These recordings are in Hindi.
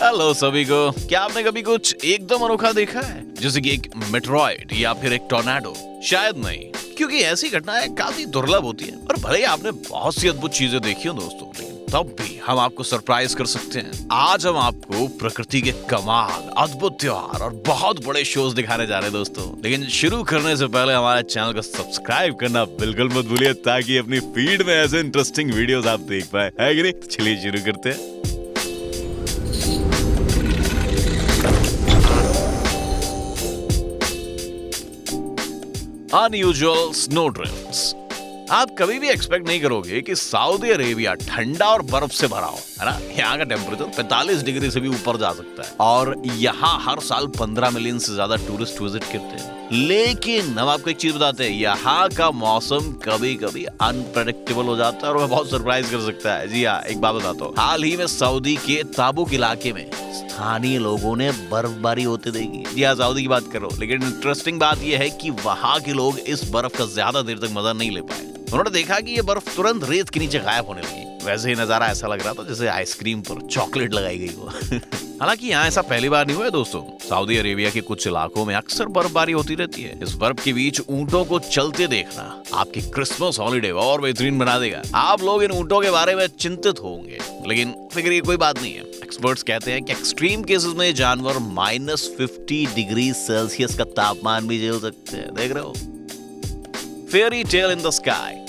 हेलो सभी को। क्या आपने कभी कुछ एकदम अनोखा देखा है, जैसे कि एक मेट्रॉइड या फिर एक टोर्नाडो? शायद नहीं, क्योंकि ऐसी घटनाएं काफी दुर्लभ होती हैं। और भले ही आपने बहुत सी अद्भुत चीजें देखी हो दोस्तों, लेकिन तब भी हम आपको सरप्राइज कर सकते हैं। आज हम आपको प्रकृति के कमाल, अद्भुत त्योहार और बहुत बड़े शोज दिखाने जा रहे हैं दोस्तों। लेकिन शुरू करने से पहले हमारे चैनल को सब्सक्राइब करना बिल्कुल मत भूलिए, ताकि अपनी फीड में ऐसे इंटरेस्टिंग वीडियोस आप देख पाए, है कि नहीं? चलिए शुरू करते हैं। Unusual snow drifts. आप कभी भी एक्सपेक्ट नहीं करोगे कि सऊदी अरेबिया ठंडा और बर्फ से भरा हो, है ना? यहाँ का टेम्परेचर 45 डिग्री से भी ऊपर जा सकता है, और यहाँ हर साल 15 मिलियन से ज्यादा टूरिस्ट विजिट करते हैं। लेकिन हम आपको एक चीज बताते हैं, यहाँ का मौसम कभी कभी अनप्रेडिक्टेबल हो जाता है और वह बहुत सरप्राइज कर सकता है। जी हाँ, एक बात बताता हूँ, हाल ही में सऊदी के ताबुक इलाके में स्थानीय लोगों ने बर्फबारी होते देखी। जी हाँ, सऊदी की बात करो। लेकिन इंटरेस्टिंग बात यह है कि वहाँ के लोग इस बर्फ का ज्यादा देर तक मजा नहीं ले पाए। उन्होंने देखा कि ये बर्फ तुरंत रेत के नीचे गायब होने लगी। वैसे ही नजारा ऐसा लग रहा था जैसे आइसक्रीम पर चॉकलेट लगाई गई हो। हालांकि यहाँ ऐसा पहली बार नहीं हुआ है दोस्तों। सऊदी अरेबिया के कुछ इलाकों में अक्सर बर्फबारी होती रहती है। इस बर्फ के बीच ऊंटों को चलते देखना आपकी क्रिसमस हॉलिडे और बेहतरीन बना देगा। आप लोग इन ऊंटों के बारे में चिंतित होंगे, लेकिन फिक्र ये कोई बात नहीं है। एक्सपर्ट्स कहते हैं कि एक्सट्रीम केसेस में जानवर -50 डिग्री सेल्सियस का तापमान भी झेल सकते हैं। देख रहे हो? Fairy tale in the sky.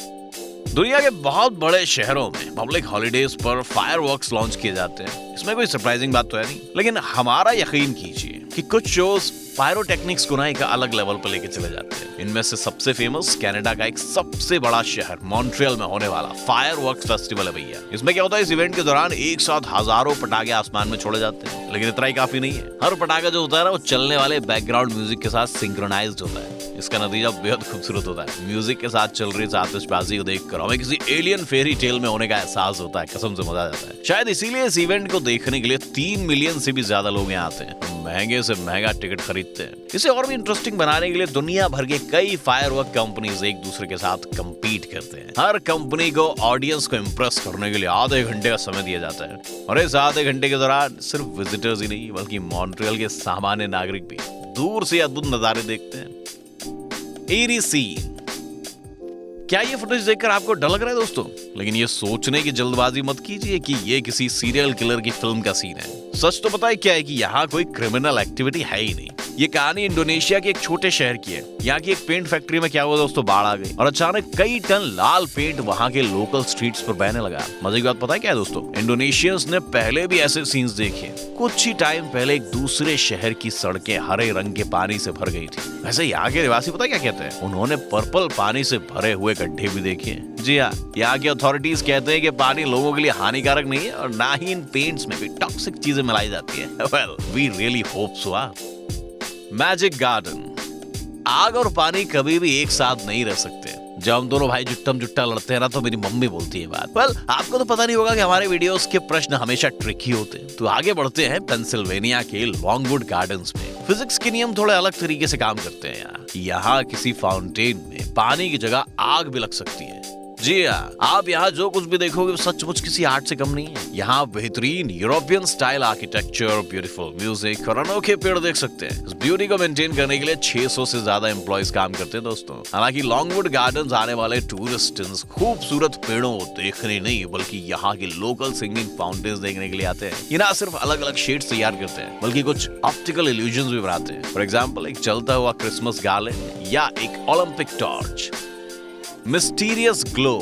दुनिया के बहुत बड़े शहरों में पब्लिक हॉलिडेज पर फायरवर्क्स लॉन्च किए जाते हैं। इसमें कोई सरप्राइजिंग बात तो है नहीं, लेकिन हमारा यकीन कीजिए कि कुछ शोज पायरोटेक्निक्स को ना एक अलग लेवल पर लेके चले जाते हैं। इनमें से सबसे फेमस कनाडा का एक सबसे बड़ा शहर मॉन्ट्रियल में होने वाला फायरवर्क्स फेस्टिवल है भैया। इसमें क्या होता है, इस इवेंट के दौरान एक साथ हजारों पटाखे आसमान में छोड़े जाते हैं। लेकिन इतना ही काफी नहीं है, हर पटाखा जो होता है ना, वो चलने वाले बैकग्राउंड म्यूजिक के साथ सिंक्रोनाइज्ड होता है। इसका नतीजा बेहद खूबसूरत होता है। म्यूजिक के साथ चल रही आतिशबाजी को देखकर हमें किसी एलियन फेरी टेल में होने का एहसास होता है। कसम से मजा आ जाता है। शायद इसीलिए इस इवेंट को देखने के लिए 3 मिलियन से भी ज्यादा लोग यहाँ आते हैं, महंगे से महंगा टिकट खरीदते हैं। इसे और भी इंटरेस्टिंग बनाने के लिए दुनिया भर के कई फायरवर्क कंपनीज एक दूसरे के साथ कंपीट करते हैं। हर कंपनी को ऑडियंस को इम्प्रेस करने के लिए आधे घंटे का समय दिया जाता है, और इस आधे घंटे के दौरान सिर्फ विजिटर्स ही नहीं, बल्कि मॉन्ट्रियल के सामान्य नागरिक भी दूर से अद्भुत नजारे देखते हैं। eerie scene। क्या ये फुटेज देखकर आपको डर लग रहा है दोस्तों? लेकिन ये सोचने की जल्दबाजी मत कीजिए कि ये किसी सीरियल किलर की फिल्म का सीन है। सच तो पता है क्या है कि यहाँ कोई क्रिमिनल एक्टिविटी है ही नहीं। ये कहानी इंडोनेशिया के एक छोटे शहर की है। यहाँ की एक पेंट फैक्ट्री में क्या हुआ दोस्तों, बाढ़ आ गई और अचानक कई टन लाल पेंट वहाँ के लोकल स्ट्रीट्स पर बहने लगा। मजे की बात पता है क्या है दोस्तों? इंडोनेशियंस ने पहले भी ऐसे सीन्स देखे। कुछ ही टाइम पहले एक दूसरे शहर की सड़कें हरे रंग के पानी से भर गई थी। वैसे यहाँ के निवासी पता क्या कहते हैं? उन्होंने पर्पल पानी से भरे हुए गड्ढे भी देखे हैं। जी हाँ, यहाँ की अथॉरिटीज कहते हैं कि पानी लोगों के लिए हानिकारक नहीं है, और ना ही इन पेंट्स में भी टॉक्सिक चीजें मिलाई जाती है। Well, we really hope so. Magic garden. आग और पानी कभी भी एक साथ नहीं रह सकते। जब हम दोनों भाई जुट्टम जुट्टा लड़ते हैं ना, तो मेरी मम्मी बोलती है बात। वेल, आपको तो पता नहीं होगा कि हमारे वीडियोस के प्रश्न हमेशा ट्रिकी होते हैं। तो आगे बढ़ते हैं पेंसिल्वेनिया के लॉन्गवुड गार्डन्स में। फिजिक्स के नियम थोड़े अलग तरीके से काम करते हैं। यहाँ किसी फाउंटेन में पानी की जगह आग भी लग सकती है। जी हाँ, आप यहाँ जो कुछ भी देखोगे सचमुच किसी आर्ट से कम नहीं है। यहाँ बेहतरीन European style architecture, beautiful music और अनोखे पेड़ देख सकते हैं। इस ब्यूटी को मेंटेन करने के लिए 600 से ज्यादा एम्प्लॉइज काम करते हैं दोस्तों। हालांकि लॉन्गवुड गार्डन्स आने वाले टूरिस्ट खूबसूरत पेड़ों को देखने नहीं, बल्कि यहाँ की लोकल सिंगिंग फाउंटेन्स देखने के लिए आते हैं। ये ना सिर्फ अलग अलग शेड्स तैयार करते हैं, बल्कि कुछ ऑप्टिकल इल्यूजन्स भी बनाते हैं। फॉर एग्जाम्पल, एक चलता हुआ क्रिसमस गार्लैंड या एक ओलंपिक टॉर्च। Mysterious glow.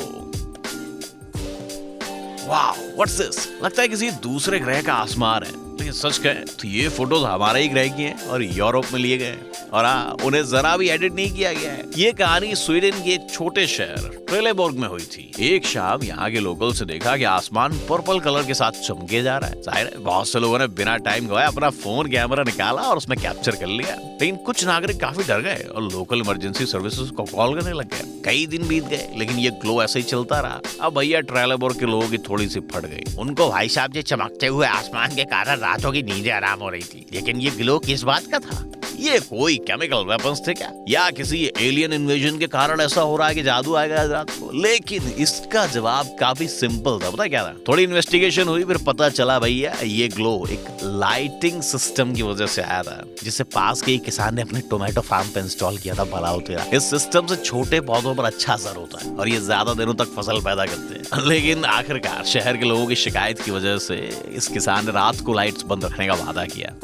वाह, व्हाट्स दिस? लगता है किसी दूसरे ग्रह का आसमान है। लेकिन सच कहें तो ये फोटोज हमारे ही ग्रह की हैं और यूरोप में लिए गए हैं, और हाँ, उन्हें जरा भी एडिट नहीं किया गया है। ये कहानी स्वीडन के एक छोटे शहर ट्रेलेबोर्ग में हुई थी। एक शाम यहाँ के लोकल से देखा कि आसमान पर्पल कलर के साथ चमके जा रहा है। जाहिर है बहुत से लोगों ने बिना टाइम गवाए अपना फोन कैमरा निकाला और उसमें कैप्चर कर लिया। लेकिन कुछ नागरिक काफी डर गए और लोकल इमरजेंसी सर्विसेज को कॉल करने लग गए। कई दिन बीत गए, लेकिन ये ग्लो ऐसे ही चलता रहा। अब भैया ट्रेलेबोर्ग के लोगों की थोड़ी सी फट गई। उनको भाई साहब, ये चमकते हुए आसमान के कारण रातों की नींदें आराम हो रही थी। लेकिन ये ग्लो किस बात का था? ये कोई केमिकल वेपन्स थे क्या, या किसी एलियन इन्वेजन के कारण ऐसा हो रहा है कि जादू आएगा रात को? लेकिन इसका जवाब काफी सिंपल था। पता क्या था? थोड़ी इन्वेस्टिगेशन हुई, फिर पता चला भैया ये ग्लो एक लाइटिंग सिस्टम की वजह से आया था, जिसे पास के किसान ने अपने टोमेटो फार्म पे इंस्टॉल किया था। भला हो तेरा। इस सिस्टम से छोटे पौधों पर अच्छा असर होता है और ये ज्यादा दिनों तक फसल पैदा करते हैं। लेकिन आखिरकार शहर के लोगों की शिकायत की वजह से इस किसान ने रात को लाइट्स बंद रखने का वादा किया।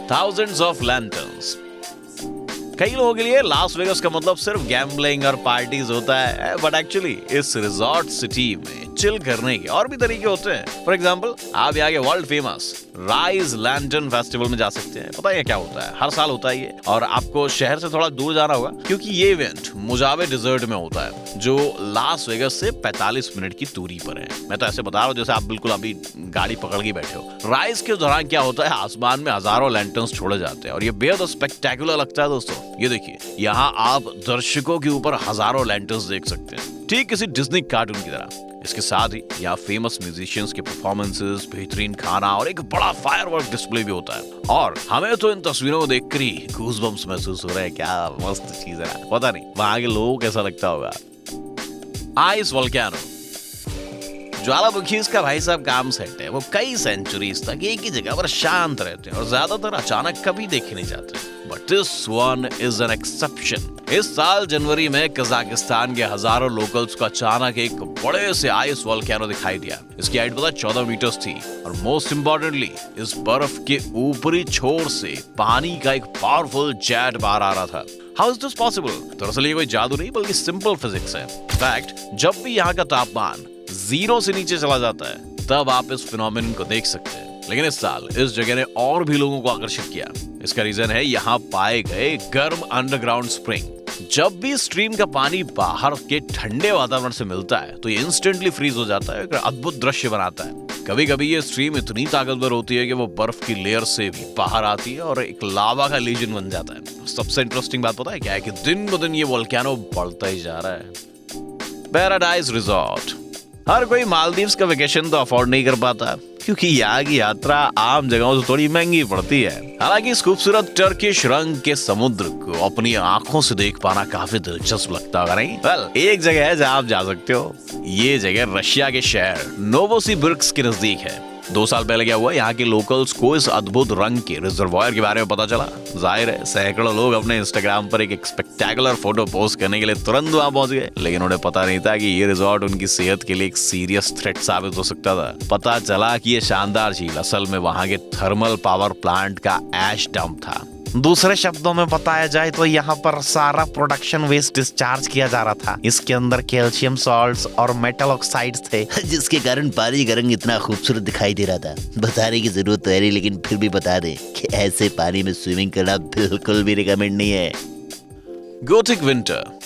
Thousands of lanterns। कई लोगों के लिए लास वेगास का मतलब सिर्फ गैम्बलिंग और पार्टीज होता है, बट एक्चुअली इस रिजॉर्ट सिटी में चिल करने के और भी तरीके होते हैं। फॉर एग्जांपल, आप यहाँ के world famous rise lantern festival में जा सकते हैं। पता है क्या होता है? हर साल होता है ये, और आपको शहर से थोड़ा दूर जाना होगा क्योंकि ये इवेंट मुजावे डिजर्ट में होता है, जो लास वेगास से 45 मिनट की दूरी पर है। मैं तो ऐसे बता रहा हूँ जैसे आप बिल्कुल अभी गाड़ी पकड़ के बैठे हो। राइज के दौरान क्या होता है, आसमान में हजारों लैंटर्न्स छोड़े जाते हैं और ये बेहद स्पेक्टेकुलर लगता है दोस्तों। ये देखिए, यहाँ आप दर्शकों के ऊपर हजारों लैंटर्न्स देख सकते हैं, ठीक किसी डिज्नी कार्टून की तरह। इसके साथ ही यहाँ फेमस म्यूजिशियंस के परफॉर्मेंसेस, बेहतरीन खाना और एक बड़ा फायरवर्क डिस्प्ले भी होता है। और हमें तो इन तस्वीरों को देखकर ही गूज़बम्प्स महसूस हो रहे हैं। क्या मस्त चीज है। पता नहीं वहां के लोगों को कैसा लगता होगा। आइस वोल्केनो, ज्वालामुखी इसका भाई साहब काम सेट है। वो कई सेंचुरीज तक एक ही जगह पर शांत रहते हैं और ज्यादातर अचानक कभी देखे नहीं जाते। But this one is an exception. इस साल जनवरी में कजाकिस्तान के हजारों लोकल्स को अचानक एक बड़े से आइस वोल्केनो दिखाई दिया। इसकी हाइट पता 14 मीटर्स थी और मोस्ट इम्पोर्टेंटली इस बर्फ के ऊपरी छोर से पानी का एक पावरफुल जेट बाहर आ रहा था। How is this possible? दरअसल ये कोई जादू नहीं बल्कि सिंपल फिजिक्स है। फैक्ट, जब भी यहाँ का तापमान 0 से नीचे चला जाता है तब आप इस फिनोमेनन को देख सकते हैं। लेकिन इस साल इस जगह ने और भी लोगों को आकर्षित किया। इसका रीजन है यहाँ पाए गए गर्म अंडरग्राउंड स्प्रिंग। जब भी स्ट्रीम का पानी बाहर के ठंडे वातावरण से मिलता है तो ये इंस्टेंटली फ्रीज हो जाता है, एक अद्भुत दृश्य बनाता है। कभी कभी ये स्ट्रीम इतनी ताकतवर होती है कि वो बर्फ की लेयर से भी बाहर आती है और एक लावा का लीजन बन जाता है। सबसे इंटरेस्टिंग बात पता है क्या है? कि दिन ब दिन ये वोल्केनो बढ़ता ही जा रहा है। Paradise resort. हर कोई मालदीव्स का वेकेशन तो अफोर्ड नहीं कर पाता क्योंकि यहाँ की यात्रा आम जगहों से थोड़ी महंगी पड़ती है। हालांकि इस खूबसूरत टर्किश रंग के समुद्र को अपनी आंखों से देख पाना काफी दिलचस्प लगता होगा, नहीं? एक जगह है जहाँ आप जा सकते हो। ये जगह रशिया के शहर नोवोसिबिर्स्क के नजदीक है। 2 साल पहले क्या हुआ, यहाँ के लोकल्स को इस अद्भुत रंग के रिजर्वायर के बारे में पता चला। जाहिर है सैकड़ों लोग अपने इंस्टाग्राम पर एक स्पेक्टेकुलर फोटो पोस्ट करने के लिए तुरंत वहां पहुंच गए। लेकिन उन्हें पता नहीं था कि ये रिजॉर्ट उनकी सेहत के लिए एक सीरियस थ्रेट साबित हो सकता था। पता चला कि ये शानदार झील असल में वहां के थर्मल पावर प्लांट का ऐश डंप था। दूसरे शब्दों में बताया जाए तो यहाँ पर सारा प्रोडक्शन वेस्ट डिस्चार्ज किया जा रहा था। इसके अंदर कैल्शियम सॉल्ट्स और मेटल ऑक्साइड्स थे, जिसके कारण पानी का रंग इतना खूबसूरत दिखाई दे रहा था। बताने की जरूरत तो है नहीं, लेकिन फिर भी बता दे कि ऐसे पानी में स्विमिंग करना बिल्कुल भी रिकमेंड नहीं है। Gothic winter.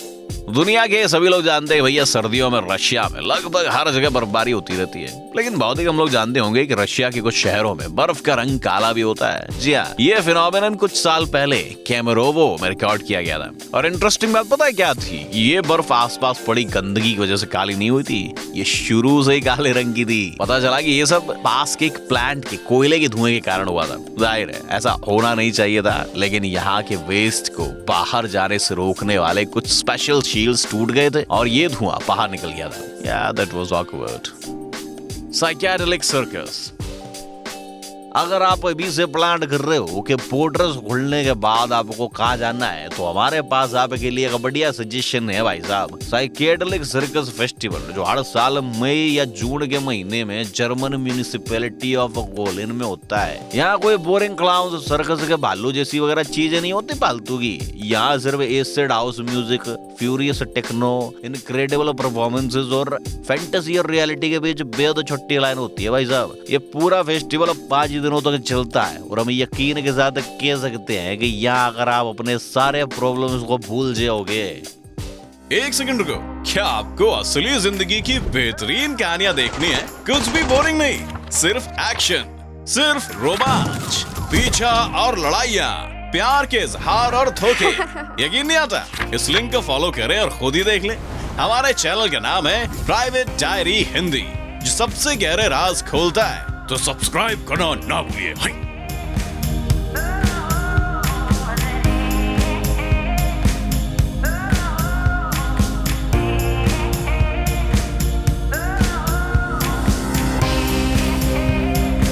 दुनिया के सभी लोग जानते हैं भैया सर्दियों में रशिया में लगभग हर जगह बर्फबारी होती रहती है। लेकिन बहुत ही कम लोग जानते होंगे कि रशिया के कुछ शहरों में बर्फ का रंग काला भी होता है। जी हाँ, ये फिनोमेनन कुछ साल पहले केमेरोवो में रिकॉर्ड किया गया था। और इंटरेस्टिंग बात पता है क्या थी? ये बर्फ आसपास पड़ी गंदगी की वजह से काली नहीं हुई थी, ये शुरू से ही काले रंग की थी। पता चला कि ये सब पास के एक प्लांट के कोयले के धुएं के कारण हुआ था। जाहिर है ऐसा होना नहीं चाहिए था, लेकिन यहाँ के वेस्ट को बाहर जाने से रोकने वाले कुछ स्पेशल शील्ड्स टूट गए थे और ये धुआं बाहर निकल गया था। Yeah, that was awkward. Psychedelic circus. अगर आप अभी से प्लान कर रहे हो कि बॉर्डर्स खुलने के बाद आपको कहाँ जाना है, तो हमारे पास आपके लिए एक बढ़िया सजेशन है भाई साहब। साइकेडेलिक सर्कस फेस्टिवल जो हर साल मई या जून के महीने में जर्मन म्यूनिसिपैलिटी ऑफ गोलिन में होता है। यहाँ कोई बोरिंग क्लाउन सर्कस के भालू जैसी वगैरह चीजें नहीं होती फालतू की। यहाँ सिर्फ acid house music, furious techno, incredible performances और फैंटेसी और रियलिटी के बीच बेहद छोटी लाइन होती है भाई साहब। ये पूरा फेस्टिवल 5 दिनों तक चलता है और हम यकीन के साथ कह सकते हैं कि यहाँ अगर आप अपने सारे प्रॉब्लम्स को भूल जाओगे। एक सेकंड रुको, क्या आपको असली जिंदगी की बेहतरीन कहानियां देखनी है? कुछ भी बोरिंग नहीं, सिर्फ एक्शन, सिर्फ रोमांच, पीछा और लड़ाइयाँ, प्यार के इजहार और धोखे। यकीन नहीं आता? इस लिंक को फॉलो करें और खुद ही देख लें। हमारे चैनल का नाम है प्राइवेट डायरी हिंदी, जो सबसे गहरे राज खोलता है। तो सब्सक्राइब करना ना भूलिए।